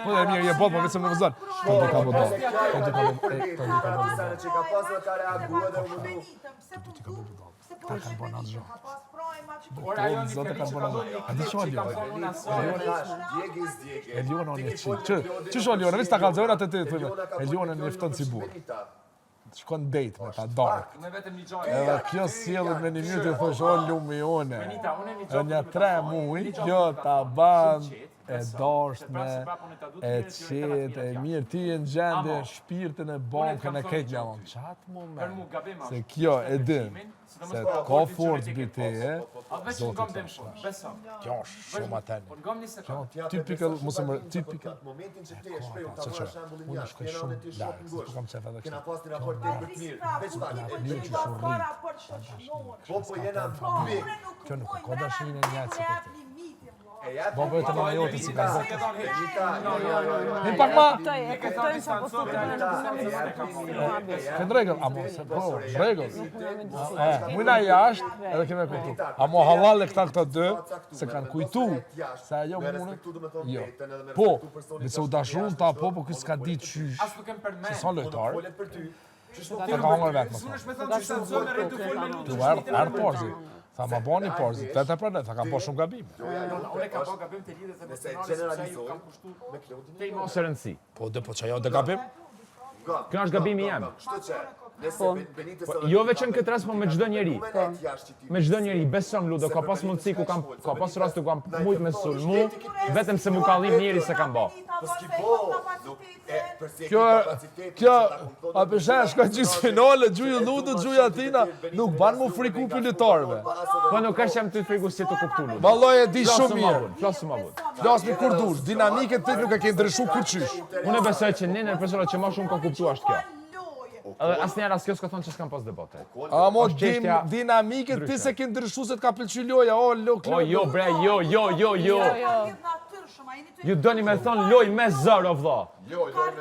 Po e mirë, je botë, po vetëm në vëzon. Po do ka botë. A di çfarë Eliona? Eliona unë ç'është Eliona? Vetë ta kallzon atë ti thonë. Eliona më fton si burr. Shkon date me ta dark. Edhe kjo sjellën me një minutë thosh o lumione. Në 3 muaj kjo ta ban e dashme, e qetë, e mirë, ti e në gjendje shpirtin e bankën e këtë javon. Qatë moment, se kjo e din, se ka forcë biteje, zotit të shme. Kjo është shumë ateni. Kjo typical, musë më typical. Unë shkoj shumë larë, se të kam qef edhe kështë. Kjo nuk ka dashin e njëtë si këtë. Po bëjë të mëna jote si ka zotë. Një pak ma! Këtë regëll, amo, se po, regëll. Mujna jashtë, edhe keme kujtu. Amo halal e këta dy, se kanë kujtu, se ajo mune, jo. Po, nëse u dashun ta po kësë ka ditë qysh, se sa lojtarë, e ka hongër vetë më thonë. Tu ardë porzi. Tha ma bani porzi, të për ne, tha kam po shumë gabime. Unë kam po gabim të lidhe dhe me personalisht, kam kushtu me Klodin. Te i mos e rëndësi. Po dhe po që ajo dhe gabim? Kjo është gabimi jam. Jo veç në këtë rast, po me çdo njeri. Me çdo njeri, beson Ludo, ka pas mundësi ku kam, ka pas rast ku kam mujt me sulmu, vetëm se mu kallim njeri se kam ba. Kjo, a përshen, shka gjysë finale, gjuju Ludo, gjuju Atina, nuk ban mu friku për lëtarve. Po nuk është jam të friku si të kuptu Ludo. Valoj e di shumë mirë. Flasë më avut. Flasë mi kur dush, dinamike të nuk e ke ndryshu kur qysh. Unë e besoj që një persona që ma shumë ka kuptu është kjo. Edhe asë njerë asë kjo s'ka thonë që s'kam pas debate. Amo, dinamike ti se ke ndryshu se t'ka pëlqy loja, o, lo, o, jo, bre, jo. Ju doni me thonë loj me zërë, o vëlla.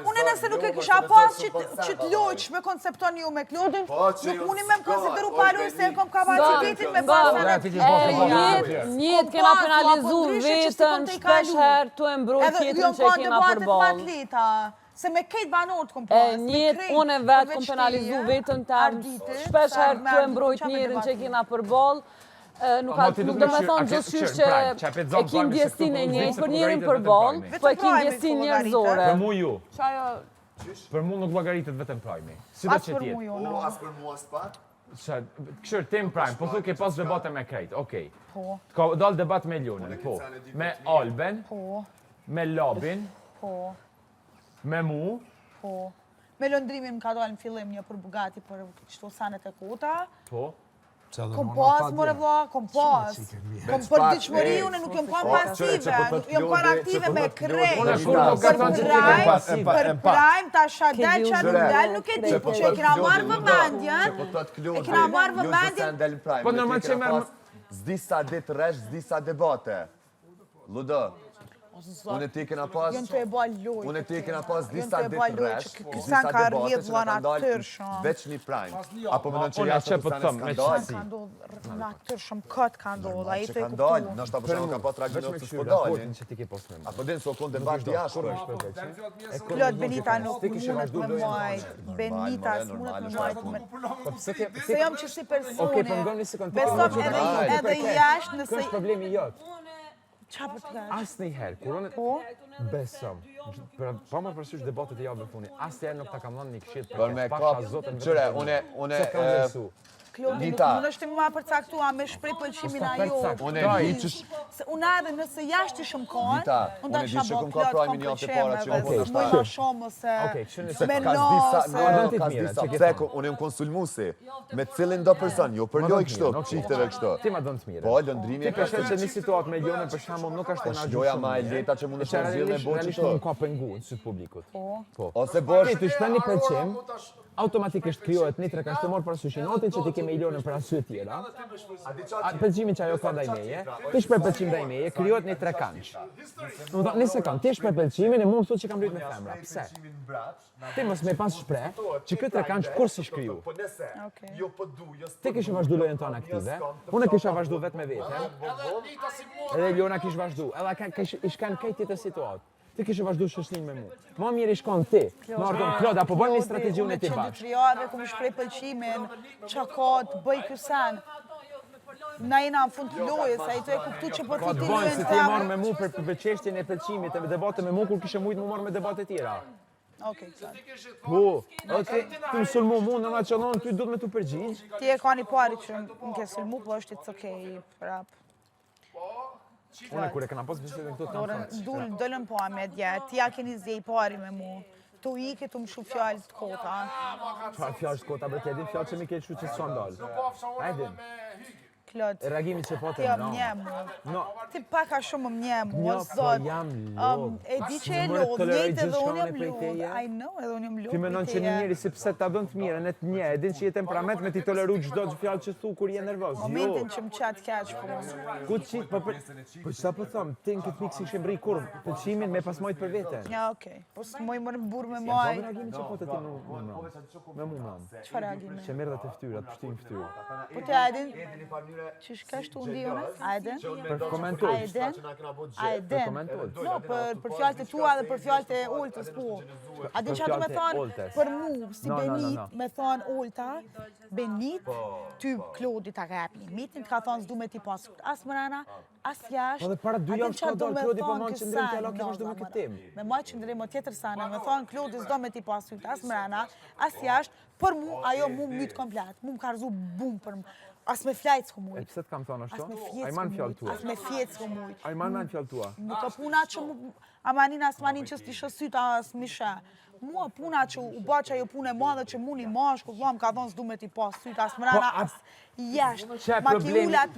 Unë nëse nuk e kisha pas që t'lojq me koncepton ju me Klodin, nuk mundi me më konsideru paru se e kom kapacitetin me pasën e njët kena penalizu vetën, shpesh herë të embroj tjetën që e kena përballë. Se me këtë banorët kom pas. Njët, unë e vetë kom penalizu vetën të shpesh herë të embroj njërin që e kena përballë. Nuk do me thonë gjithësysh që e kim djestin e njëjtë për njërin përballë, po e kim djestin njerëzore. Për mu ju. Për mu nuk bagaritet vetëm prajmi. Si do që tjetë. As për mu as pak? Këshër, tim prajmë, po thu ke pas debate me krejtë, okej. Ka dalë debat me Ljonën, po. Me Alben, me Labin, me mu. Me lëndrimin më ka dalë në fillim një për Bugatti për qëto sanet e kota. Kom pas, more vla, kom pas. Kom për diqëmëri, unë nuk jom pa pasive, nuk jom pa aktive me krej. Për prime, ta shadel që nuk del, nuk e di, që e kina marrë vëmendjen, e kina marrë vëmendjen. Po normal që merë... Zdi sa dit resh, zdi sa debate. Ludo. Unë ti kena pas... Jënë të e ba lojë. Unë ti kena pas disa ditë resh, disa debate që kanë dalë veç një prime. Apo më nënë që jashtë të sanë skandal? Natër shumë këtë ka ndodhë, a i të e kuptu. Nështë ta përshemë ka pas tragjinë të s'podalin. Apo dinë s'o konë debat jashtë. Klod Benita nuk mundet me majtë. Benita s'mundet me majtë. Se jam që si personi, besom edhe jashtë nëse... Kështë problemi jotë. Qa për të gashtë? Asë një herë, kur unë besëm, pa më përsysh debatet e javë e funi, asë një herë nuk ta kam dhënë një këshit për me pasha zotën qëre, Klodi, nuk është më përcaktua me shprej pëlqimin a jo. Unë edhe nëse jashtë shumë kohën, unë da kisha bo Klod kompëlqeme, mëjma shumë se me nëse. Unë jam konsulmusi, me cilin do person, jo për loj kështu, qifteve kështu. Ti ma dënë të mire. Po, lëndrimi e kështë. Ti që një situatë me Ljonën për shembull nuk është është loja ma e leta që mund të shumë zhjilë e bo që të. Nuk ka pengu në sytë publikut. Ose bosh... Ti shpen një pëlqim, automatikisht krijohet një tre kashtë të morë parasysh notin që ti ke me Ljonën për arsye tjera. Pëlqimin që ajo ka ndaj meje, ti shpër pëlqim ndaj meje, krijohet një tre kanç. Një sekund, ti shpër pëlqimin e mund të thotë që kam lujt me femra. Pse? Ti mos me pas shpreh që këtë tre kanç kur si shkriju. Ti kishe vazhdu lojën tonë aktive, unë kisha vazhdu vetë me vete, edhe Ljona kish vazhdu, edhe ish kanë kajt tjetër situatë. ti kishe vazhdu shoqërinë me mua. Ma mirë i shkon ti. Ma ardhon Klod, apo bën një strategji unë e ti bashkë. 3 javë ku më shpreh pëlqimin, çka ka të bëj ky sen. Na jena në fund të lojës, ai të e kuptu që po Ka ti të bëjnë se ti lojën marrë me mu për çështjen e pëlqimit e debate me mu kur kishe mujtë mu marrë me debate tjera. Okej, qartë. Po, ti më sulmu mu në nacionon, ty duhet me të përgjigj. Ti e ka një pari që më ke sulmu, po është it's okej, prap. Unë kur e kena pas bisedën këtu të Dorën dolën po me dje, ti ja keni zej pari me mu. Tu i ke tu më shu fjallë të kota. Çfarë fjalë shkota bre ti, fjalë që mi ke shu që s'son dal. Hajde. Klod. Reagimi që po Ti të jam një mu. No. Ti paka shumë më një mu, Jo, o po zot. jam lodh. E di që e Më lodh, toleroj njëjtë edhe gjithçka unë jam unë prej lodh. teje. I know, edhe unë jam lodh. Ti mendon që një njeri si pse ta bën të mirën e të një, e din që je temperament me ti toleru çdo fjalë që thu kur je nervoz. Momentin që më qatë keq po. Ku qit, po çfarë po them, ti në këtë pikë si kishe mri kurrë, pëlqimin me pas mojt për veten. Ja, okej. Po s'moj më në burë me Po maj. reagimi që po të ti me mua. Çfarë reagimi? Që merr atë fytyrat, pështin fytyrë. Po ti Aiden, që shka shtu ndi unë? Aiden? Për komentuar. Aiden? Për Aiden? komentuar. No, për fjallët e tua dhe për fjallët e Oltës, po. A din që ato me fjallët e thonë, Oltës. për mu, si No, no, no, Benit, no. me thonë Olta, Benit, ty Klodit a repi. Mitin ka thonë s'du me ti pas as mërana, as jashtë. Po dhe para 2 javë s'ka dalë, Klodi po mund qëndrim të alo, ke vazhdu me këtë temë. Me ma qëndrim o tjetër sana, me thonë Klodi s'do me ti pas syt, as mërana, as jashtë, për mu, ajo mu mytë komplet, mu më ka rëzu bum për mu. As me flajtë s'ko E mujtë. pse të kam thonë As ashtu? me A i fjetë man s'ko fjallë mujtë. tua. As me fjetë s'ko mujtë. A i man fjallë tua. Nuk ka puna që mu, amanin as manin që s'ti shësyta as mishe. Mua puna që u ba që ajo punë e madhe që mu një mashku, vlam ka thonë s'du me ti pas syta, as mrana, as jashtë. Çe Ma ki problemi? ullat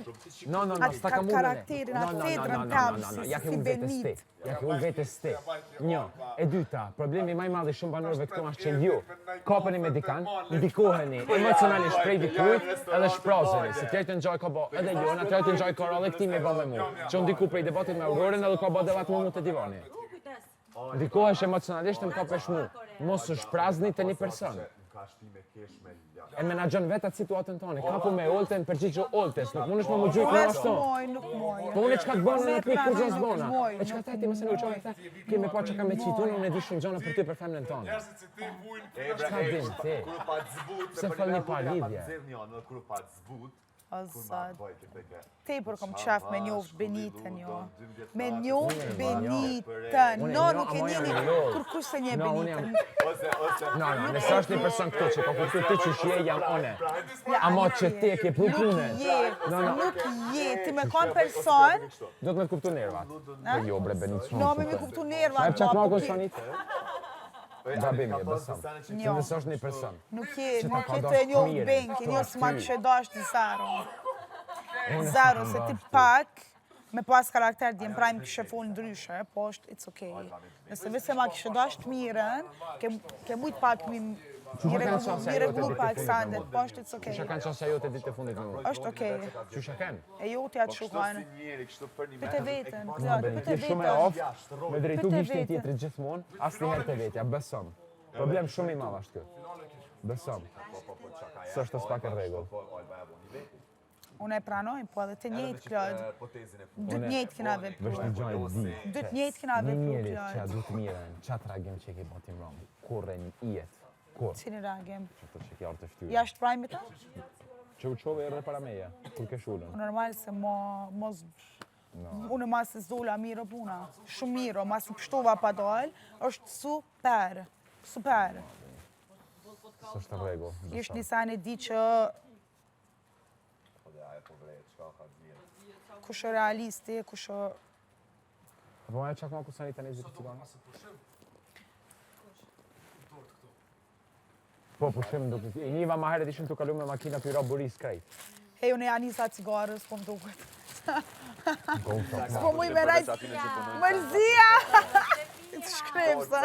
No, s'ta kam ullën. karakterin, atë fedrën tam, Ja ke si ullë vetës ti. Benit. Ja ke ullë vetës ti. Një. E dyta, problemi maj madhe shumë banorëve këtu është që ju kapeni me dikan, ndikoheni emocionalisht prej dikujt edhe shpraseni. Se tjerë të njoj ka bo edhe jona, tjerë të njoj ka edhe këti me bo me mu. Që ndiku prej debatit me Aurorën edhe ka bo debat me mu të divani. Ndikohesh emocionalisht e më kapesh mu. Mos u shprazni të një person. E menagjon vetë atë situatën tonë. Kapu me Olten, përgjigjë Oltes. Nuk mundesh me më gjujtë me ashtu. Nuk moj. Po unë çka të bëna në pikë kur gjës bëna. Moj, E çka ti mëse nuk çoj këta. Kemi pa çka me çitun, unë e di shumë gjëra për ty për femrën tonë. Çka din ti? Pse falni pa lidhje? O zot. Tepër kom qef me njoft Benitën, jo. Me njoft Benitën. No, nuk e njeni kur kush se nje Benitën. No, nëse është një person këtu që ka kuptuar ti që je jam one. Amo që ti e ke pru punën. Nuk je, ti me kon person, Do të me të kuptu nervat. Po jo bre Benit shumë. no me me kuptu nerva. Ma e çak po, ma po, sonit. Gabim je besam. Jo. Nëse është një person. Nuk je Që ta ka të dashur njoft mirën. benki, një s'ma Ty. kështë dasht të Zaro. Zaro, se ti pak, me pas karakter djem prajmë kështë fol ndryshe, po është it's okay. Nëse vese ma kështë dasht mirën, ke mujt pak mi regullu pak sandet, po është it's okay. Çka kanë qenë ajo te ditë e fundit me mua? është okay. Çu kanë? E jo t'ja të shukajnë. Pyte vetën, Klod, pyte Ti shumë e vetën. oft, me drejtu Pyte gishtin vetën. tjetër gjithmonë, asnjëherë te vetja, besom. Problem shumë i madh është ky. Besom. S'është as pak e rregull. Unë e pranoj, po edhe të njëjtë, Klod. Dy të njëjtë kina vepru. Vesh një gjë e di. Dy të njëjtë kina Një vepru, njeri që Klod. du të mirën, qatë reagim që ke botim rom, kurre një ijet, kur, Cini reagim? që të që ke artë të shtyri. Jashtë prajmë ta? Që u qove erë para meja, kur ke shullën. Normal se mos... Unë mas se zola mirë puna. Shumë mirë, mas i pështova pa dal, është super. Super. S'është rregull. Ishtë një sani di që... Kush është realisti, kush është... Po ma e qak ma kusani të nezit të ciganë? Po, pushim, i njiva ma herët ishim të kalu me makina për i ra buris krejt. Hej, unë e anisa cigarës, po më duket. Gonë të Po mu i me rajt... Mërzia! Të shkrem, sa.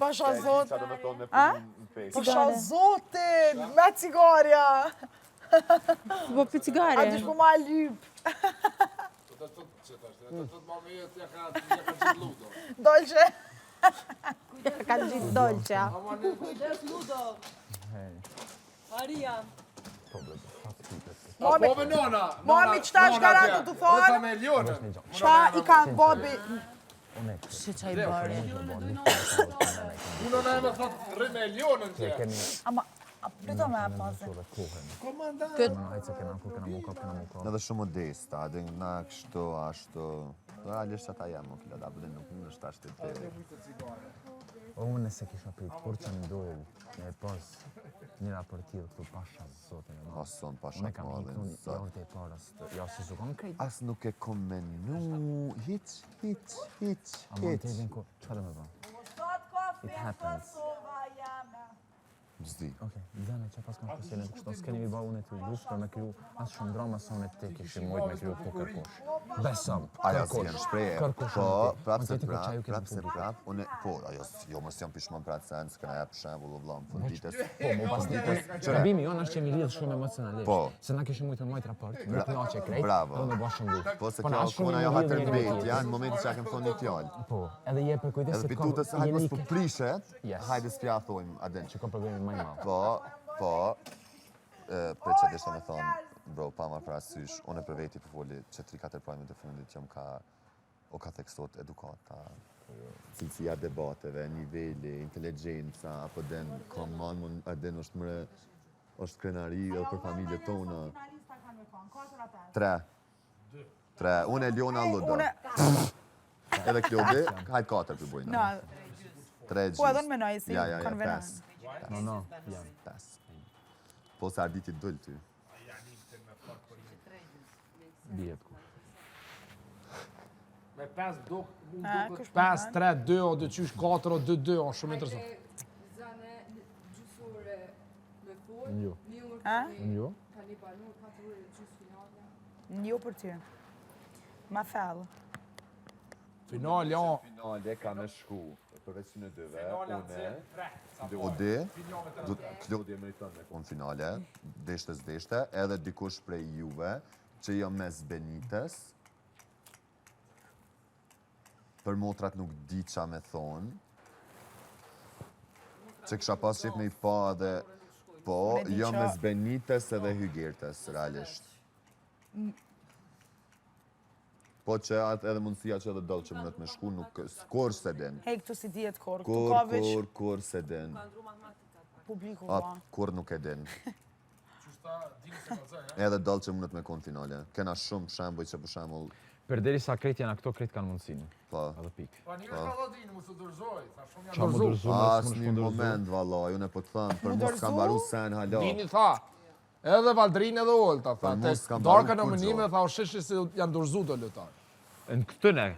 Pasha zot. Pasha zotin, me cigarja. Po për A cigare. dysh po ma lyp. Dolce. Ka të gjithë dolqa. Maria. Mami, qëta është garantu të thonë? Qa i kanë bobi... Shi qa i bëri. Unë në e me thot rrinë e lionën tje. Ama, pritëm e pasë. Edhe shumë modesta, edhe na kështu, ashtu. Realisht ata jam, nuk lada, bëdhe nuk në është ashtë të të. Unë se kisha prit, kur që më dojë me pas një raportiv këtu pasha zotin e madhë. Ason, pasha Unë e kam madhe, hitu një orët e parës, ja se zukon krejt. As nuk e kom menu, hiq. A më të edhin ku, që dhe me bërë? It happens. Zdi. Okej, Zane, që pas kam shpeselet kështu, s'keni mi ba unë e të luft për me kryu asë shumë drama sa unë e te kishim mojt me kryu këtu kërkush. Besam, Aja si jenë shpreje. Kërkush. Po, prap, unë, po, ajo, jo mos jam pishmon pra të sen, s'këna jep shembull u vlam fundites. Po, mu pas ditës, problemi jonë është që mi lidhë shumë emocionalisht. Po. Se na kishim mujtë mojt raport, nuk knaqe krejt, Bravo. edhe me bashkë ngu. Po, se kjo kona jo hatër mbet, janë në momentin që a kem thonë një fjallë. Po, edhe je për kujdes Edhe se pitutës, hajtë mos po prishet, Yes. hajde s'pja thojmë adin. që ka problemi më i madh. Po, për që desha me thonë, bro, pa marrë parasysh, unë e për veti për foli që 3-4 pojmet e fundit që o ka tekstot edukata, cilësia debateve, nivelli, inteligenca, apo den, common, adin është krenari edhe për familje tona. 3. Unë e Liona Ludo. Edhe Klodi, hajtë 4 për bujna. 3 Po edhe në menoj si konvenant. No, jam. 5. Po sa arditi dëllë ty. Bjet ku. Me 5 duk, kush 5, 3, 2, o 2 qysh, 4, o 2, 2, o shumë interesant. Zane, gjysore me fol, Jo. Jo. ka një banur 4 ore gjys finale. Jo për ty. Ma fellë. Finale, ja. Finale ka me shku, përveç në dyve, Klodi e meriton me konë finale, deshte, edhe dikush prej juve, që jo mes Benites, për motrat nuk di qa me thonë, që kësha pas qep me i pa edhe, po, jo mes Benites edhe Hygertes, realisht. Po që atë edhe mundësia që edhe dollë që mënët me shku, nuk kur se din. Hej, këtu si djetë kur. Këtu ka veç Kur se din. publiku, Kur nuk e din. Edhe dollë që mënët me konë finale. Kena shumë shembuj që për shembull, Për deri sa krejt janë ato krejt kanë mundësinë. po, Edhe pikë. Pa një ka da dinë, mu së dërzoj, sa shumë Qa më janë dërzu, as një moment, vallaj, unë e po të thëmë, për mos kam baru sen hala. Dini tha, edhe Valdrin edhe Olta, tha, Për mos kam Darka baru në kur mënime, gjo. tha, o shishi se janë dërzu do lutar. Në këtëne.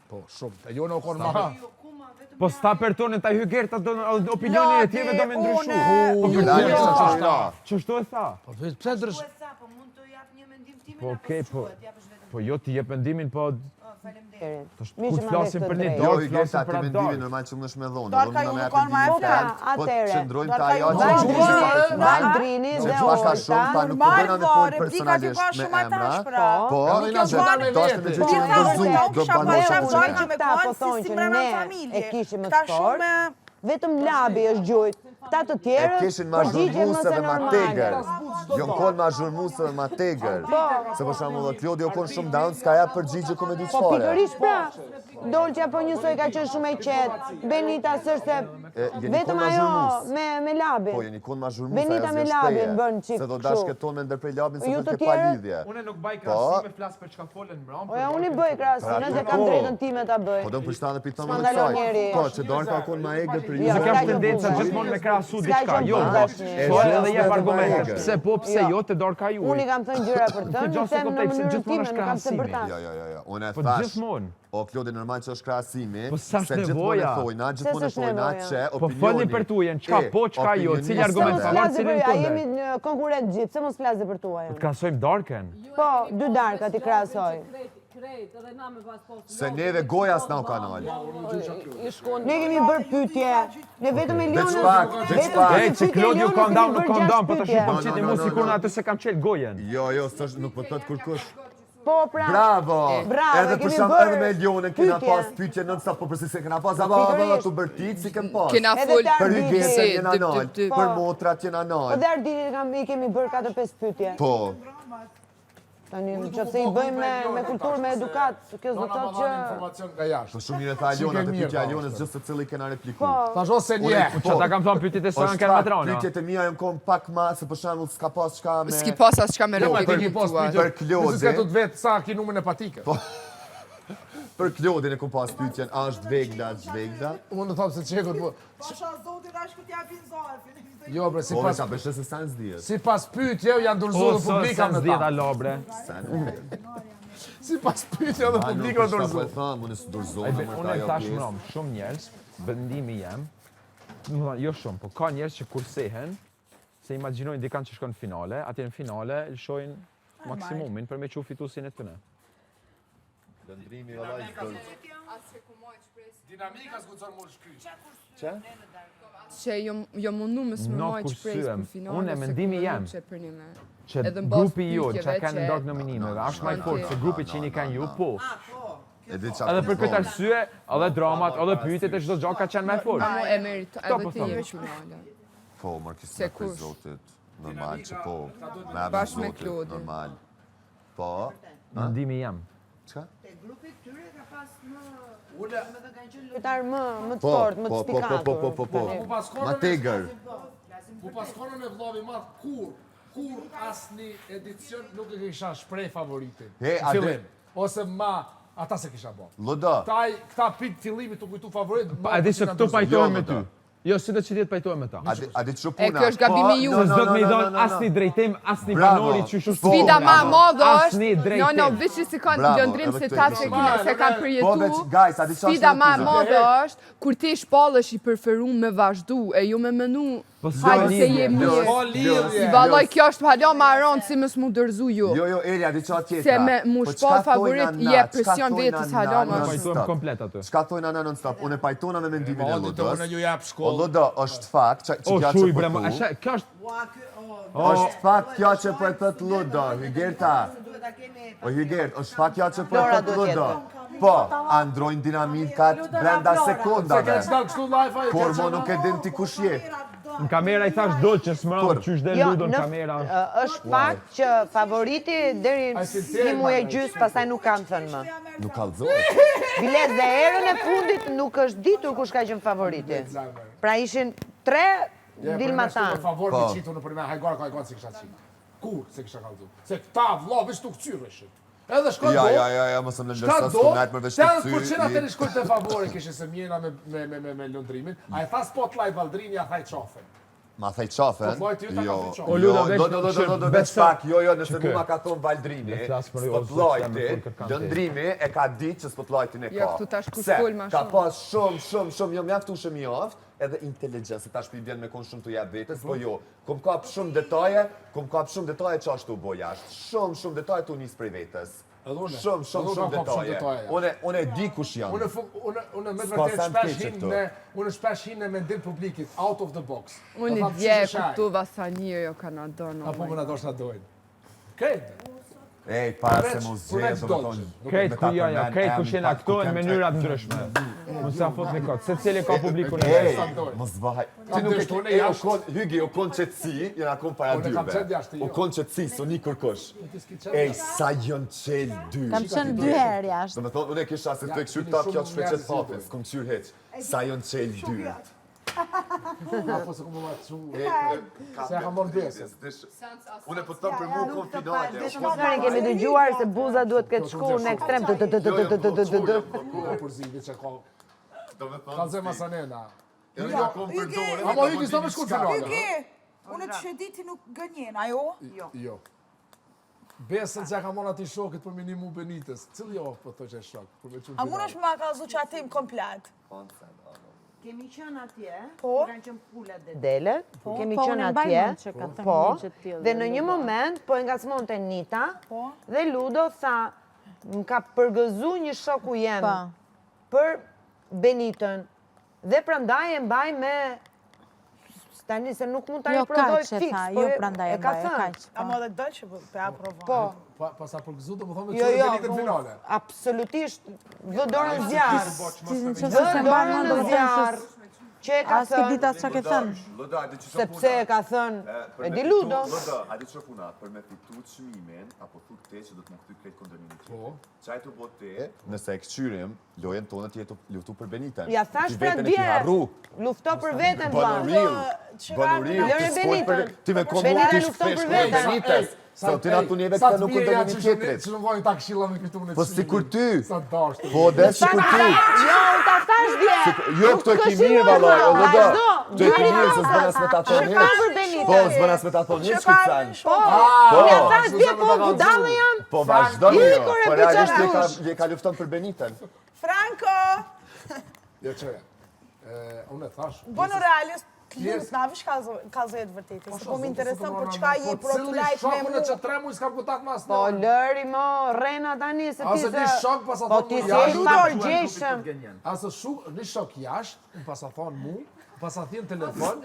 Po, shumë, të jo në okon ma. Po sta për tonë ta Hygerta do opinionin e tjeve do me ndryshu. Qështu e tha? Po, pse ndrysh? Po mund të jap një mendim timin Po okej, po jo ti jep mendimin, po Mi ku që të ma flasim vetë për të një drejtë. Jo, dorë, i gjerë flasim ati për atë mendimin, dorë. normal që më është me dhonë. Darka ju nuk kanë ma e Po, atëre. Qëndrojmë të ajo që Valdrini që dhe që ka shumë, ta Olta. nuk përbëna me folë replikat ju ka personalisht me shumë atash, emra. pra. Po, Edhe i na zhvetar me dashtë me vete. gjë që në ndërzu, do Kisha banë bërë shumë shafë që që me Ata po konë thonë si që mbrana ne familje. e kishim më Këta të fortë. shumë Vetëm labi është gjujt. Ta të e tjerët, kishin ma përgjigjen zhurmuse mëse dhe ma normale. tegër. Jo në konë ma zhurmuse dhe ma tegër. Se për shamu dhe Klodi o konë shumë down, s'ka ja përgjigje ku me di Po qfare. pikërisht pra, Dolqa po njësoj ka qenë shumë e qetë. Benita s'është jeni vetëm konë ma ajo zhurmus. me labin. Po, jeni konë ma zhurmuse, Benita ajo me zë labin shpeje. bën qik Se do kështu. dashke tonë me ndërprej labin se Ju do të t'ke pa tjerët? lidhje. Unë nuk baj Po. krasime, flas për çka folën mbram. Po ja, unë i bëj krahasim, nëse kam drejtën time ta bëj. Po do më përshtanë dhe piton më në S'mandalon kësaj. njeri. Po, që Darka ka konë ma egër për ju. Jo, Se s'ka kam gjë tendenca punë. gjithmonë me krahasu S'ka diçka, gjë jo. punë tash një. Po edhe jep S'ka argumente. gjë. Pse po, pse jo te dorka juaj. Unë i kam thënë gjëra për të, Ti në gjose them në kuptoj pse mënyrën gjithmonë time, është nuk kam se për ta. Jo. Unë e Po thash. gjithmonë. O, Klodi, normal që është krahasimi, Po s'është se gjithmonë e nevoja. thojna, gjithmonë e s'është thojna nevoja. që Po folni për tujen, çka po, çka jo, cili argument Mos ka flasë cilin për ja, kundër. jemi në konkurrent gjithë, pse mos flasë për tuaj? Të krahasojmë Darken. Po, dy darkat i krahasoj. Krejt, edhe na me pas postë. Se neve goja s'na u kanal. I shkon. Ne kemi bërë pyetje, ne vetëm e Veç Lionës, pak, veç pak. Ej, që Klodi u kam down, nuk kam down, po tash pyetje. po qiti mu sikur në atë se kam qel gojen. Jo, s'është nuk po thot kur kush. Po, pra. Bravo! Bravo, Edhe për kemi shkak bërë edhe me Lionën kena pyetje. pas pyetje non stop, po përse se kena pas ava tu bërtit si kem pas. Kena Edhe fol të Për Arditi. hygienën jena nal, Dyp. për motrat jena Po nal. dhe Arditi i kemi bërë 4-5 pyetje. Po. Tani në që se i bëjmë me kulturë, me edukat, kjo zdo të që... informacion nga jashtë. Po shumë mirë tha Aliona, të pyetja Alionës gjithë se cili kena repliku. Tash ose një. Që ta kam thonë pytit e sërën kënë matrona. Pyetjet e mia jam kom pak ma, se për shembull s'ka pas çka me... S'ki pas as çka me replikë. Për Klodin. Nëse të vetë sa ki numrin e patike. Për Klodin e kom pas pyetjen, a është vegla, Unë të thomë se çekut po. Pasha zotin ashtë këtë ja vinë zarfin. Jo bre, Po vetë bësh se sans diet. sipas pyetjeve janë dorëzuar publika me ta. lobre. Sipas pyetjeve dhe publika Po dorëzuar. tham, unë s'dorëzoj Unë e tash më shumë njerëz, vendimi jem, jo shumë, po ka njerëz që kursehen, se imagjinojnë dikant që shkon në finale, atje në finale lëshojnë maksimumin për me që fitusin e tëne. Lëndrimi vallaj Dinamika s'guxon më shkyç. Çe? Që jo mundu më së më mojë që prejsë për finale. Unë e mendimi jem. Që Edhe në grupi bazë ju që pyetjeve kanë që- ndonjë nominimeve, është më i fortë se grupi që jeni kanë ju, po. Edhe Edhe për këtë arsye, edhe dramat, edhe pyetjet e çdo gjë ka qenë më e fortë. Amo e merita, Këto edhe po ti them. je finale. Po, Markis Se me kush? zotit. Normal që po. Me Bashkë me zotit, Klodin. normal. Po. Mendimi jam. Çka? Qytetar më të Po, fort, më të po, spikatur. po. Ma tegër. Ku pas konën e vllavi madh kur asni edicion nuk e kisha shpreh favoritin. He, Në fillim. Ose ma ata se kisha bë. Loda. Këta pik fillimit të kujtu favorit. A di se këtu pajtohen me ty. Jo, si do që ti të pajtohen me ta. A di çu E puna? kjo është gabimi ju. Se s'do të me i dhonë asni drejtim, asni banori që shu Sfida ma e madhe Asni është, drejtim. no, vishi si kanë Bravo, lëndrim edhe se këtë ta e se kuptoj. se kanë Po, veç, përjetu. guys, a di çfarë Sfida ma e është madhe është kur ti shpallesh i përferuar me vazhdu e ju me menu hajde se je mirë. Po lidhje. Vallaj kjo është hala ma rëndë si mos mu dërzu ju. Jo, Eri, a di çfarë tjetra? Se me mu Po shpall çka thojnë favorit ana, je çka presion thojnë vetës ana hala ma. non Pajtohem stop? komplet aty. Çka thojnë ana non stop? Unë e pajtona me mendimin e Unë Lodës. ju jap O shkollë. Loda, është fakt që O, kjo shuj, që bre, po thu. kjo është... Është fakt kjo që po e thot Loda, Hygerta. O Hygert, është fakt kjo që po e Flora thot duhet Loda. jetë. Po, androjnë dinamikat brenda sekondave. S'dal kështu live ai. Por mo nuk e din ti kush je. Në kamera i thash do që s'mërë qysh dhe Jo, ludo në kamera. është fakt që favoriti deri një muaj e gjysmë pastaj nuk kanë thënë më. Nuk kallëzohet. Bilet dhe erën e fundit nuk është ditur kush ka qenë favoriti. Pra ishin 3 dilmatan. Favor Po. me qitu në primer, hajgora si kisha qitu. Kur se kisha kallzu? Se këta vllavi s'tu kthyrëshin. Edhe shkoj do. Ja, mos më Shka lëndës do, sa me vesh të 80% atë në shkoj të favore kishe se mjena me lëndrimin. A e tha spotlight Valdrini, a tha i qafen. Ma thaj qafen? Po, ti ju ta ka thënë qafen. O, Luda, veç do që veç pak, jo, nëse që mu ma ka thonë Valdrini, Dhe flas për jo, zë, spotlighti, se më fol lëndrimi e ka ditë që spotlightin e ka. Jo, këtu tash kush Pse? fol ma Ka shumë. pas shumë, jo mjaftu shumë mjaft, edhe inteligencë, tash për i vjen me konë shumë të jep vetës, po jo, kom kap shumë detaje që ashtu bo jashtë, shumë detaje të unis prej vetës. Shumë detaje. Unë e di kush jam. Unë me S'ka vërtet sen shpesh keqe hin këtu. unë shpesh hin në mendim publikit, out of the box. Unë i dje këtu vasanije jo Kanadon. Apo më na dosh na dojnë. Krejt. Ej, para se mu zgjedh, do të thonë. Krejt ku jo, krejt ku shena këto në mënyrat ndryshme. Mos sa fot në kot, se cili ka publikun e Ej, vet. mos bëhaj. Ti nuk e e o kon, Hygi, o kon qëtësi, jena kon para Unë kam qenë dyve. jashtë, jo. O kon qëtësi, so një kërkosh. Ej, sa jën qel dy. Kam qenë 2 herë jashtë. Do me thonë, unë e kisha se të e këshyr ta kjo të shpeqet hapin, s'kom qyr heq. Sa jën qel dy. Apo se ku më çu. Se ka marrë besën. Unë e po të thëmë për mu kon finale. Nëri kemi dëgjuar se buza duhet këtë shku në ekstrem. Por zivi që ka. Do me thonë, Kallzoj masanena. jo, jo, kom për dore. Amo Hygi s'do me shku në finale. Unë të shediti nuk gënjen, ajo? Jo. Besën që ka marrë ati shokit për minimu Benitez. Cili jo po thosh e shok? A mund është ma kallzu që atim komplet? Kemi qënë atje, Po. kanë qënë pulat dhe delet, kemi Po, qënë unë e mbaj atje, mend që ka thënë po, një që t'tillë dhe në një moment, po e ngacmon të Nita, Po. dhe Ludo tha, më ka përgëzu një shoku jem për Benitën, dhe prandaj e mbaj me, tani se nuk mund të Jo, riprodoj kaq që fix, tha, po jo prandaj e e ka mbaj, thënë. kaq. A më dhe dëllë që për aprovan. Po, Pa sa përgëzu do më thonë me jo, çuar jo, Benitez në finale. absolutisht, vë dorën zjarë, Që vë se mban dorën mend në do të zjarë, që e ka As ki dita çka ke thënë. sepse e ka thënë, e di Ludo. Loda, a di çfarë puna, për me fitu çmimin apo thuk te që do të më kthy krejt kundërminit. Po. Çaj të bëj te, nëse e kçyrim, lojën tonë të jetë luftu për Benitën. Ja thash për dje, lufto për veten vlla. Lëre Benitën. Ti me komo Benita ti lufton për shpesh me veten. Benitës. Sa ti na tuneve këta nuk kundërminit tjetrit. Që nuk vojnë ta këshilla me këtu në Po sikur ty. Sa dash. Po dhe sikur ty. Jo, ta thash dje. Jo, këto e ki mirë, valla, o Loda. Këto e ki mirë, se s'bënas me ta thonë Shqiptar hiç. për Benitën. Po, s'bënas me ta thonë hiç shqiptar. Po, ja thash dje, po, budallë jam. Po, vazhdo Jeri jo. kur e Po, bëj realisht çfarë je ka lufton për Benitën. Franco! Jo, çe. Unë e thash. Bono realist, klient navish kallzohet vërtetë. Se po më intereson për çka je protunajt me Shokun e mua. çetre mu s'ka kutat mas. Po lëri mo, Rena tani se ti Ase ti shok pas Po ti se i përgjeshëm. Ase një shok jashtë, unë pas a thonë mu, pas a thjen telefon,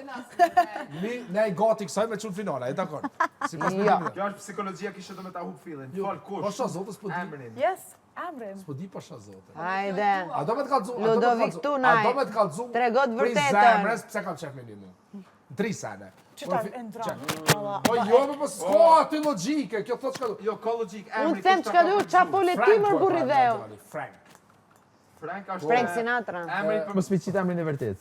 ne e gati kësaj me çun finale, e dakon. Si pas Jo. më. Kjo është psikologjia kishte do me ta hub fillin. Fal kush? Po sha zotës po di. Yes, Amrin. Po di pasha zotë. Hajde. A do me të kallzu? Ludovik Tunaj. A do me të kallzu? Tregot vërtetën. Zemrës, pse kam qef me një mu? 3 sene. Qëta e ndra. Po jo, po s'ko aty logjike, kjo thot çka do. Jo, ka logjik. Unë them çka do, qa po le ti mër burri dheu. Frank. Frank është Frank Sinatra. emri për Mos me qitë emrin e vërtet.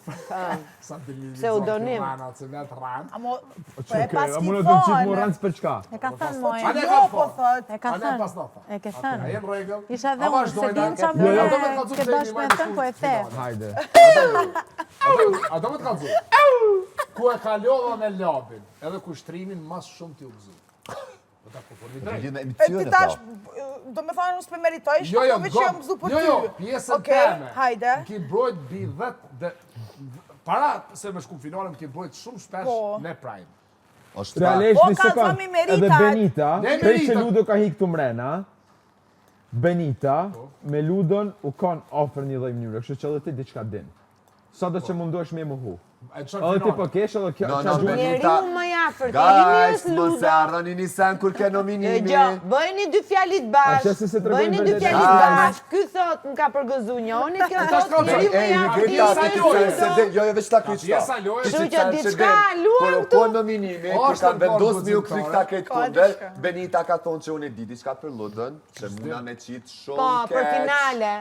Pseudonim. Amo, po e pas A ki më në të qitë më thonë. rëndës për çka? E ka thënë moja. Jo, po thot. E ka A ne pas thënë. nota. E ke thënë. A jem rregull? Isha dhe unë se din qa Jo, jo, do me më kallzu ke dash me thënë, po e the. Hajde. A do me të kallzu? Ku e kalova me labin, edhe kushtrimin mas shumë t'i ubzu. Do ta po Ti drejt. me E ti emocione tash, po. do me thonë unë s'pe meritojsh, Jo, jo, apo veç jam gëzu për ty. Jo, jo, pjesën Okej, teme. hajde. Më ki brojt bi 10 para se me shku finale më ki brojt shumë shpesh Po. ne prime. Është Realisht Po, një ka sekond. thëmi Meritat. Edhe Benita, Ne prej që Meritat. Ludo ka hik të mrena, Benita me Ludon u kanë ofër një lloj mënyre, kështu që edhe ti diçka din. Sa do që mundohesh me më hu. E çon Edhe ti po finale. kesh edhe kjo No, qa no, duhet. Njeri unë më jafër, të i Guys, mirës mos e Ludo. harroni një sen kur ke nominimi. Dëgjoj, bëjeni dy fjalit A që se se bashkë. tregojnë Bëjeni dy vërtet. fjalit Guys. bashkë. Ky thot më ka përgëzu njoni, kjo tash thot ka njeri më Ej, jafër. Greta, Pjesa ti loje. se de, jo, veç ta kryqta. Pjesa loje. Kështu që diçka luan Kur këtu. ko nominimi, kur Është kanë në vendos bordë mi u kry këta zyrtare. këtë Ka kundër, diçka. Benita ka thonë që unë e di diçka për Ludën, që muna me qitë shumë Po, për finale.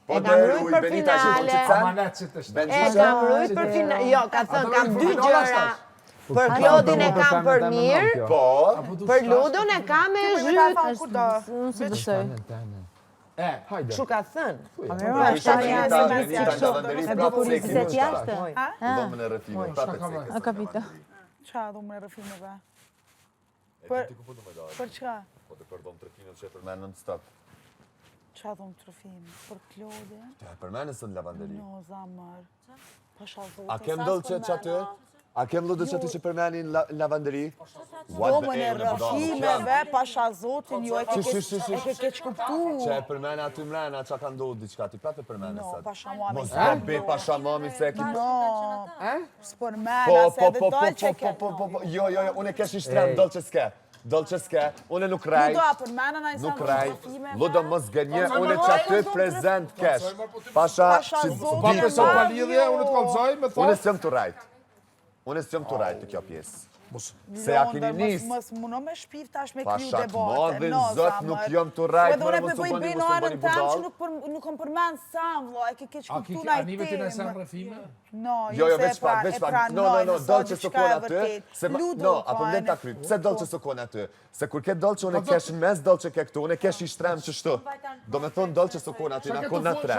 Po E kam dhe rujt për Benita që finale. do që Amanet që të shtë. Ben E që kam rujt për finale. Jo, ka thënë, kam dy gjëra. Për Klodin e kam për mirë, Po, për Ludon e kam e Ti më ka zhyt. thonë kudo. Unë si besoj. Hajde. Kështu ka thënë. Benita, Benita në lavanderi E prapë bukur seksi se më t'jashtë. shta. Dhomën e rëfime, prapë seksi. A kapita. Qa dhumë në rëfimeve? E ti ku po du me dojë? Për çka? Po të për dhomë trëfinët që e përmenë non stop. Qa dhumë të rëfim? Për Klodin? Të e përmenë së në lavanderi. No, zamër. Pasha zote. A kem dollë që aty? A kem ludë që aty që përmeni në lavanderi? Dhomën e rëfimeve, pasha zotin, jo e ke keq kuptu. Që e përmene aty mrena, që ka ndodhë diçka, ti prapë e përmene No, sot. pasha mami. Mos be pasha mami se ki... No, s'për mena, Po, se po, edhe po, dojë që ke. po, jo, unë e kesh i shtrem, dollë që s'ke. Dollë që s'ke, unë nuk rej, Ludo, a për mena na i nuk sa rej. rëfimeve? Ludo mos gënje, unë e që aty prezent kesh. Pasha, Pasha që zotin. Pa di përso po. pa lidhje, unë të kallzoj me Unë thonë. s'jam të rajt. Unë s'jam të rajt të kjo pjesë. Se ja keni nis. Mos muno me shpiv tash me kryu Pasha të debate. madhin No, zot zamër. nuk jam të rajt, Edhe mërë unë mos po të i bëni, bëj mos në të anën bëni tem që budal. nuk kom përmend sam, vlla, e ke keq kuptu na A i nive ti në sen temë. rëfime? No, Jo, se veç pak, veç pak. No, dollë që së konë aty. No, apo më ta kry. Pse dollë që së konë aty? Se kur ke dollë që unë e kesh në mes, dollë që ke këtu, unë e kesh i shtrem që shtu. Do me thonë dollë që së konë aty, na konë në tre.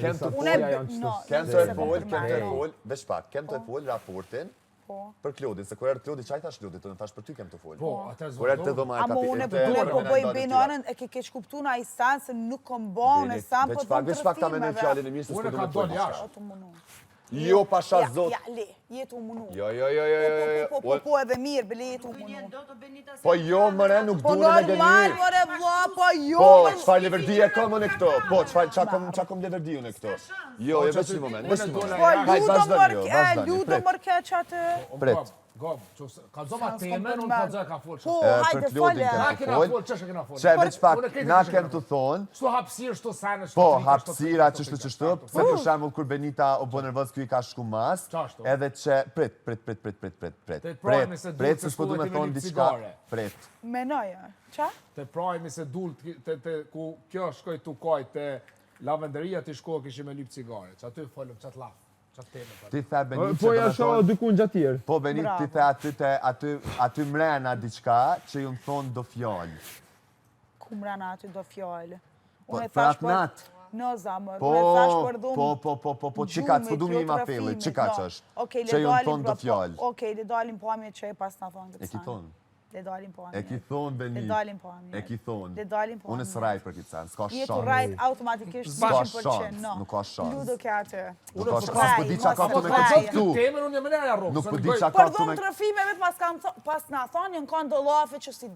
Kem të fol, veç pak, kem të fol raportin për Klodin, se kur erë Klodi, qaj thash Klodit, unë thash për ty kem të fol. Po, atër Kur erë të dhoma e Amo unë kapitete, po bëj benonën e ke keq kuptu na i san se nuk kom bon e san po të veç pak ta me në fjallin e mirë, se s'po Unë du ka me të dollë jashtë. Jo, pasha zot. Ja, le, jetu munu. Jo. Po edhe mirë, bele jetu munu. Po jo, mëre, nuk Po du në me normal, gënjë. more vlla, po jo. Po, qëfar leverdi e kom unë e këto? Po, qa kom leverdi unë e këto? Jo, veç një moment, veç një moment. Po Hajde, ludo vazhdoni jo, vazhdoni. ludo mërkeq atë. Prit, Gom, ka zoma temen, unë ka zoma ka folë. Po, hajde, Klodin fole. Na kena kena folë. folë, qështë kena folë? Që veç pak, na kem të thonë, Shtu hapsirë, shtu sanë, po, hapsira qështu, se për shembull kur Benita o bë nervoz ky i ka shku mas, Qashtu. edhe që prit, Të projmi se dulë të s'po du me shkullet i me thonë lip diçka, cigare. prit. Menoja, qa? Të projmi se dulë të ku kjo shkoj të kaj të lavenderia të shkoj kishim me lip cigare. Që aty folëm qatë lafë, qatë teme. Ti the Benit Po ja shoh dykun gjatirë. Po Benit ti the aty mrena diçka që ju më thonë do fjallë. Ku mrena aty do fjallë? Po, Unë e për thash atë natë. Në zamër, unë e thash për dhumë. Po, qika, të fëdu mi ma fele, qika që është, që ju më thonë do fjallë. Okej, le dalim pamje që e pas në thonë këtë E ki thonë? Le dalim pamje. E ki thonë, Benit. Le dalim pamje. E ki thonë. Le dalim pamje. Unë s'raj për këtë sen, s'ka Je të shansë. rajt automatikisht S'ka 100%, shansë, no. nuk ka shansë. Ludo ke atë. Nuk ka shansë, s'po di qa ka të me Raj. këtë këtu. Temen unë jam në nërja rogë. Nuk po di qa ka Për të dhumë me... të rëfimeve pas në thonë, jënë kanë do lafe që si...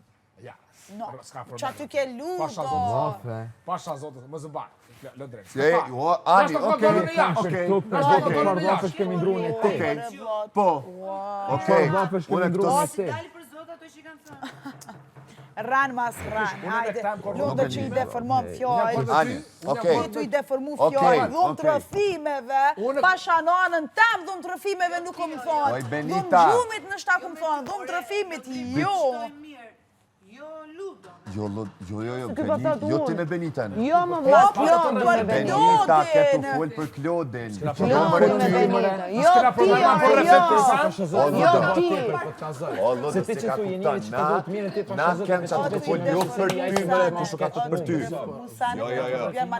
Ja, No, s'ka problem. që aty ke Pasha ludo. zotë. Pasha zotë, më zëbarë. Lëndrejt. Ani, okej. Farblafësh kemi ndru në te. Okej. Po, okej. Farblafësh kemi ndru në te. Dali për zot ato që kanë thënë. Ran mas ran, hajde, ludo që i deformon fjallë. Ani, okej. Tu i deformu Okej, fjallë, dhumë të okej. rëfimeve, pasha nanën tem dhumë të rëfimeve nuk kom thonë. Oj, Dhumë Benita. gjumit në shta kom thonë, dhumë të rëfimit, jo. Mirë. Jo ludo. Jo, Benit, jo ti me Beniten. Jo, më vla, Po, Klodin për me Benita. Benita, ke të Klodin. folë për Klodin. Klodin me Benita. Jo, ti, jo ti. O, Lodë, Se ti se që ka tu jeni kuptan, që të do të mirë ti na kem që të folë jo për ty, me kusho ka të për ty. Jo,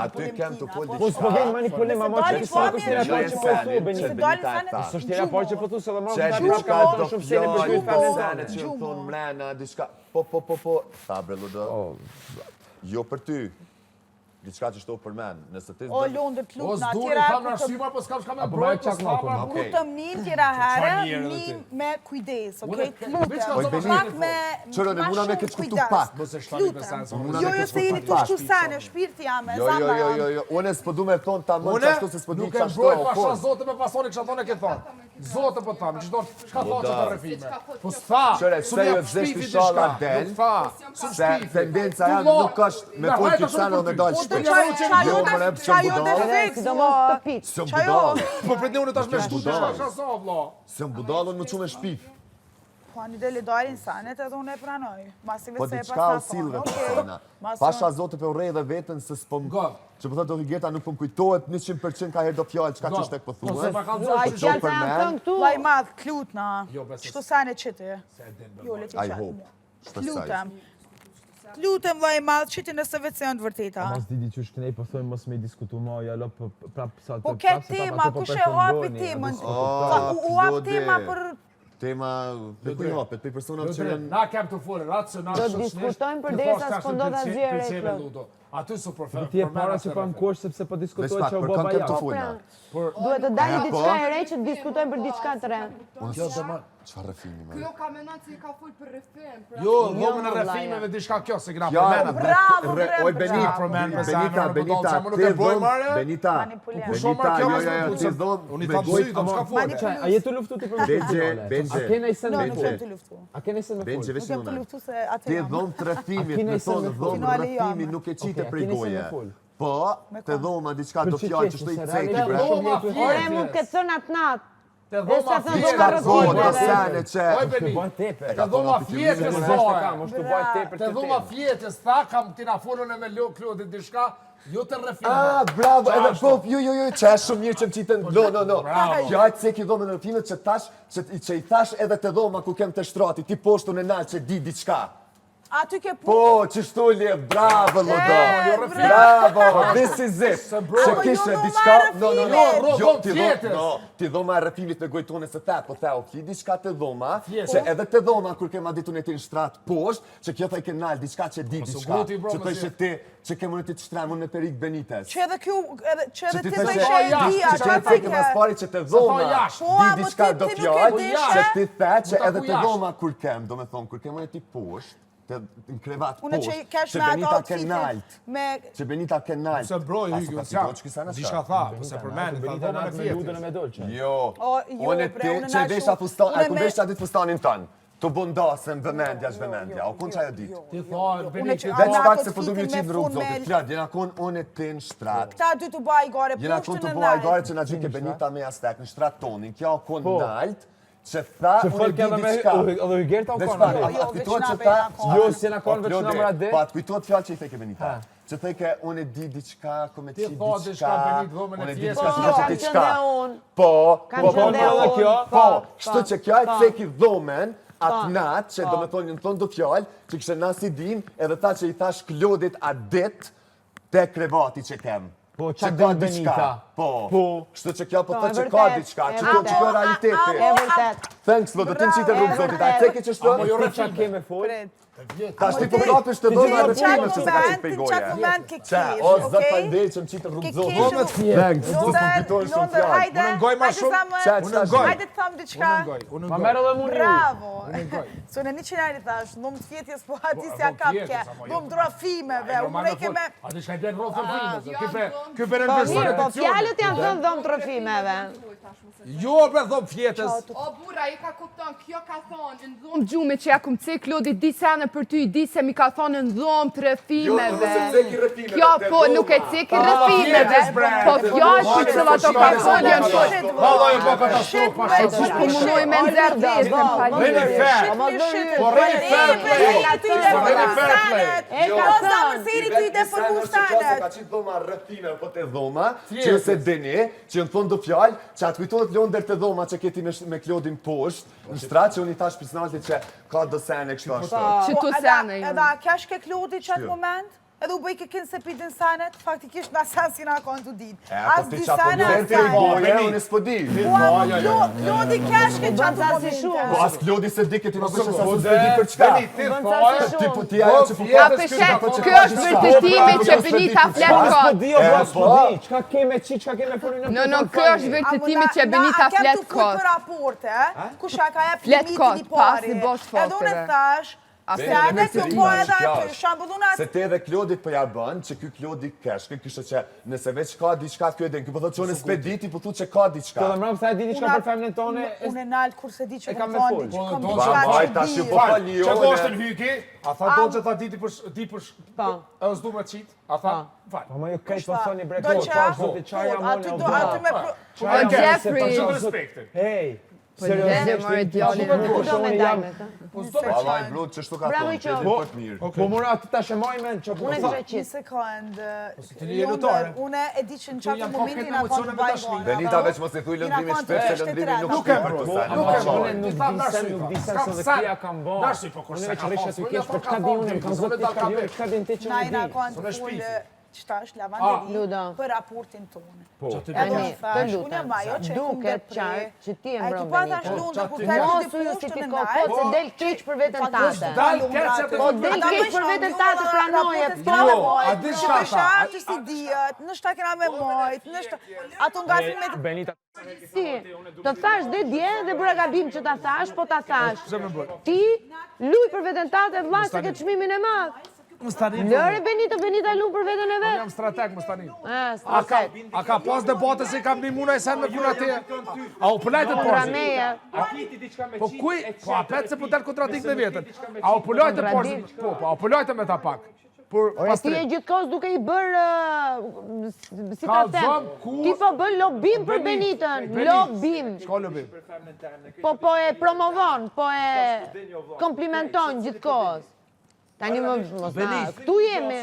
Aty kem të folë Po s'po vjen manipulim, ama që Dali sa po, kështjera mirë. parë që po e thu, Benita. Benita. Kështjera parë që po thu, se dhe marrë Që të diçka prapka do në shumë sene për fjallë, shkujt sene fermentar. që më thonë mrena, diçka, po, ta bre Ludo, jo për ty, diçka që shto për men, nëse ti O lundër të O, lutë në s'duri, atyra, kam në arsyma, po s'kam shka me Apo brojt, bëhet po qak s'kam ma me ku të mnin tjera herë, mnin me kujdes, okej? Të lutem. Oj, Benit, Pak me qërën, ma muna me shumë këtë kuptu kujdes. pak. Mos e shtani me sens. Jo, se jeni të shtu sene, shpirti jam, e zamba jam. Jo, une s'po du me thonë ta më qashtu se s'po di nuk e qashtu. mbroj pasha zote me pasoni kësha thonë e ke thonë. Zote po thamë, që thonë, shka thonë që të rëfime. Po s'tha, Qëre, se ju e zeshti shala del, se tendenca jam nuk është me folë këtë sanë o me dalë Po të shpejt. Jo, më rëpë që qajo dhe budal, fix, Sidomos të pitë. se më Qajo. budal, Po për ne unë tash me shtu të budal. shka sa, vla. se më budal unë më që me shpif. Po një deli dalin sanet edhe unë e pranoj. Masive Po se e diçka pas u na silve thonë. të sena. Pasha zote për urej dhe vetën se s'po më... Gov. Që po thë do Higeta nuk po më kujtohet 100% ka herë do fjallë që ka që shtek po Se thue. ma kanë Ai zonë, qo gjallë për janë men. thënë këtu. Laj madh, klutna. Jo, besoj. Shtu sane qëti. se e din, Jo, le ti I qatë. hope. Shpesaj. Lutem. Lutem, laj madh, qëti nëse vetë se janë të vërteta. Mas didi që shkënej, po thojmë mos me diskutu ma, ja lo prap sa të... Po ke tema, kush e hapi temën? U hap tema për... Tema, për kuj hapet, për personat që janë... Na kem të folë, racional, Do diskutojmë përderisa s'po ndodha zjerë, Klod. Aty su për Ti e para që pa në kosh, sepse po diskutojë Vespak, që u për baba kanë kem të ja. folë. Duhet të dalë diçka e re që të diskutojmë për diçka të re. Çfarë rëfimi, me? Kjo ka menon se i ka full për rëfim. Jo, dhomën e rëfimeve diçka kjo, se kena Ja, përmena. Bravo, oj, Benita, Benita, nuk ti e bojmë, dhom, mare? Benita, Manipulem. Benita, ti dhom, Unë i me thamë gojë, sy, do shka folë. A jetu luftu ti për më Benxhe, A kena i sen No, me nuk Benxhe. kem të luftu. A kena i sen me Benxhe, folë? veç Nuk kem të në luftu se atë ti jam. dhom të rëfimit, Akina me i se thonë me dhom Finale rëfimi jam. nuk e qite Okej, prej akina i se me goje. folë. Po, te dhoma diçka do fjallë që shtu i ceki, Te bre. dhoma Ore mu këtë thënë atë natë. Te Dhe sa dhoma thënë Diçka dhoma goje, do rëfime. sene që... Oj, Beni, Bëj tepër. te dhoma fjetës, Mos zoe. të kam, mos të bëj tepër Te këtë dhoma temë. fjetës, tha, kam tina folën e me Klodit diçka, jo të rëfime. Ah, bravo, edhe po, jo, që është shumë mirë që më qitën, no. Bravo. Kjo ajtë se ki dhome në rëfimet që tash, që i thash edhe te dhoma ku kem të shtrati, ti poshtu në nalë që di diçka. Aty ke Po, që shtu lje, bravo, Lodo. bravo. Bravo, this is it. Që Apo kishe jo, diçka, no, rrogom fjetës. ti dhoma e rëfimit me gojtone se the, po the, o ki diçka te dhoma, Fjetës. që edhe te dhoma, kur kema ditu në ti në shtrat poshtë, që kjo thaj ke nalë diçka që di diçka, goti, bro, që të mësi. ishe ti, që ke mënë ti të shtremun në Perik Benitez. Që edhe kjo, që edhe Që ti ti thëshe, të ishe e dhja, që ti theke mas pari që te dhoma, jashtë. Po, di amo diçka ti- do ti nuk e fjallë, dishe. që ti the që Mu ta edhe ku te jashtë. dhoma kur kem, do me thonë, kur kem e ti poshtë, në krevat Unë që poshtë, kesh që me ato Benita ke outfitit nalt. me... Që Benita ke nalt. Se broj, diçka tha, se përmeni, tha Benita dhomën e me ludën e fjetës. me dolçe. Jo, jo, unë bre, unë që na vesha shumë. fustan, Unë ku me- vesha ditë fustanin tënë, të bundasën vëmendja është vëmendja, o kun që ajo ditë. Ti tha, Benita, Veç Ana pak ato se po du fitin mjë qitë me në rrugë, fun me- zotit, flat, jena kun unë e ti në shtrat. Këta dy të baj gare Jena kun pushtën të e bua i nalt. gare që na gjyke Benita me astek në shtrat tonin, kjo kun nalt, që tha Që unë fol e di kena me diçka. edhe Hygerta u Veç kanë. pak, atje. atë veç kujtohet na që pe tha... na konë. Jo, si na kanë veç Klode, në mradi. po atë kujtohet fjallë që i theke Benita. Që theke unë e di diçka, ku me Ti qi tha diçka, diçka, Benit, dhomën e unë e di fjetës. diçka, Po, që kam diçka. qenë dhe unë. Po, Kam po, qenë dhe po, unë. po, kështu që kjo e ceki dhomen, atë natë, që do me thonë në thonë do fjallë, që kështë nas i din, edhe tha që i thash Klodit a dit, te krevati që kem. Po, që qa ka del diçka. Benita? Po, kështu që kjo po Po, thë e që ka vërtet, diçka, e që kjo vërtet. realiteti. E vërtet. Thanks, Lodë, ti në qitë rrugë, zotit, a ceki që shto? Amo jo rëqa keme fol. Ta shti po kapish të dhona Në dhe qatë punës që të ka qitë moment, në pejgoje. qatë moment ke Qa, kish, o zë okej? pandej që më qitë rrugë zotit. Dhomët fjetës. Thanks, zotë më kujtojnë shumë Londër, fjallë. hajde, Unë ngoj ma hajde shumë. thamë- Qa, Unë ngoj. Hajde të thamë diçka. Unë Ma ngoj. merë dhe mund ju. Bravo. ngoj. Se në 100 euro thash, dhomë të fjetjes po ati si a dhomë kap fjetjes, ke, ama jo. dhomë trofimeve, unë e ke me... A di shka i bjen rrofë frimës, ky për Po në mirë, po fjalët janë thënë dhomë trofimeve. Jo, për dhom fjetës. O bura, i ka kupton, kjo ka thonë, në dhomë gjume që ja kumë cek Klodi, di sene për ty, di se mi ka thonë në dhomë të rëfimeve. Kjo po, nuk e ceki rëfimeve, fjetës, bre. po fjallë që që ato ka thonë janë thonë. Vallaj e bë katastrofë, E që po munoj me nxerë vetën, Reni fair. palë. Po reni fair play. Po reni fair play. Jo, sa mësiri ty të përmu stanet. Ka qitë dhoma rëfime, po të dhoma, që nëse deni, që në thonë do fjallë, që atë kujtohet Londër të dhoma që keti me Klodin poshtë, në shtratë që unë i thash personaliti që ka do sene kështu ashtu. Që tu sene Edhe a kesh ke Klodi që atë moment? Edhe u bëj ke kënë se pitin sanet, faktikisht në asan si nga konë të ditë. Po As ti di qa po sanet, në as të boje, sanet. unë s'po di. Klodi kesh ke që atë momente. Po as Klodi se di këti më bëshë sa s'po di për çka. Ti po ti ajo që po A përshek, kjo është vërtetime që Benita flet S'po kot. di, o bro, s'po di. Çka keme qi, çka keme folin në No, kjo është vërtetime që Benita flet kot. kot. Për raporte, kusha ka jep Flet limitin kot, i pas pari. i bosh Edhe unë foteve. thash, sanet ju po edhe aty, shambullunat. Se te edhe Klodit për ja bën, që ky Klodi keshke, kështë që nëse veç ka diçka kjo edhe, ky po thotë që unë s'pe di, ti po thotë që ka diçka. Kjo dhe mram sa e di diçka për femnën tone. Unë e nalë kur se di që kam më me thonë, fol. që kam Po, diçka Vaj, që tash ju di. po fali Që do është unë. në hyki, a tha do që tha di për e s'du me qit, a tha, fal. Po ma ju kajt po thoni bre Do ko, që, ka zoti çaja aty mone. do aty me... Po Jeffrey, Shumë respektin. Hey, Po le, more djalin. Ku do me dajme të? Vallaj brut që shtu ka Bravo, thonë, i qof. ti po të mirë. po mora atë tash e mojme në çfarë. Unë e Një qit. sekund, ti je lutare. une e di që në qatë jam momentin komplet na konë emocione të me baj dashni. gora. Benita veç mos i thuj lëndrimi shpesh, se lëndrimi nuk shkon për to sa. Ama unë nuk Ti tha di se nuk di se dhe kia kam bo. Dashi, po kur Unë se veç ka rrisha pas, të unë kesh, ja për çka di unë, kam zot diçka jo, çka din ti që Na nuk i na di. konë të full qëtash lavanderi Ludo. për raportin tonë. Tani, të Unë lutem, jam ajo që duket qartë që ti e A mbron ki pa thash Benita. Lundë, kur Mos ka u ti justifiko kot se del keq për veten tate. Dal keq atë. Po del keq për veten tate pranoje. Jo, a di çka tha? Që si dihet, në shta kena me mojt, në shta... Ato nga filmet... Benita. Si, të thash dhe dje dhe bëra gabim që ta thash, po ta thash. Ti luj për veten tate, vlla se ke çmimin e madh. Lëre Benita, Benita lu për veten e vet. Jam strateg më stani. Strateg. A ka pas debate se kam një muna e sen me puna te? A u pëllajtë të Pra porsi? meje. Po kuj? Po apet se po tel kontradik në vjetën. A u pëllajtë të porsi? Po, a u pëllajtë me ta pak. Por Ore, ti e gjithkohës duke i bërë, si ta Ka them, zëm ku- ti po bën lobim për Benitën, lobim. Shko lëbim. Po e promovon, po e komplimenton gjithkohës. Tani më mos na, këtu jemi.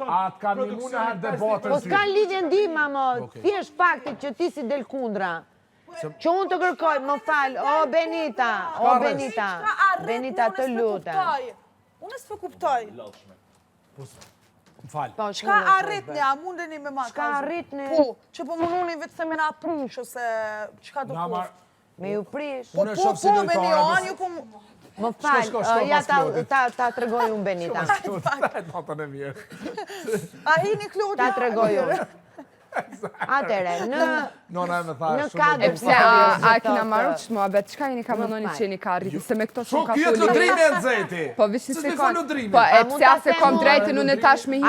A të kam një muna her debatën Po ty. s'ka lidhje ndihma më, thjesht faktit që ti si del kundra. Që unë të kërkoj, më fal, o Benita, Benita të lutem. Unë s'pe kuptoj. Më falë. Po, Qka arritni, a mundeni me ma? Çka arritni? Po, që po mundoni vetë se me na prish, ose qka do Na po? marr. Me ju prish. Po, Unë e po, shoh si me lojtare, një mos- anë, ju po... Më fal, shko, ja pas Klodit. ta tregoj unë Benita. Natën e mirë. A hini Klodi? Ta tregoj unë. Atere, Nona me tha në shumë. kadër Pse a kina marrë që mua bet, qka jeni ka mënoni që jeni ka arriti, se me këto shumë ka Kjo foli. lodrimi e nëzeti. Po vishi Se se s'me kon. fol lodrimi. Po e pse se kom drejtën unë tash me hinë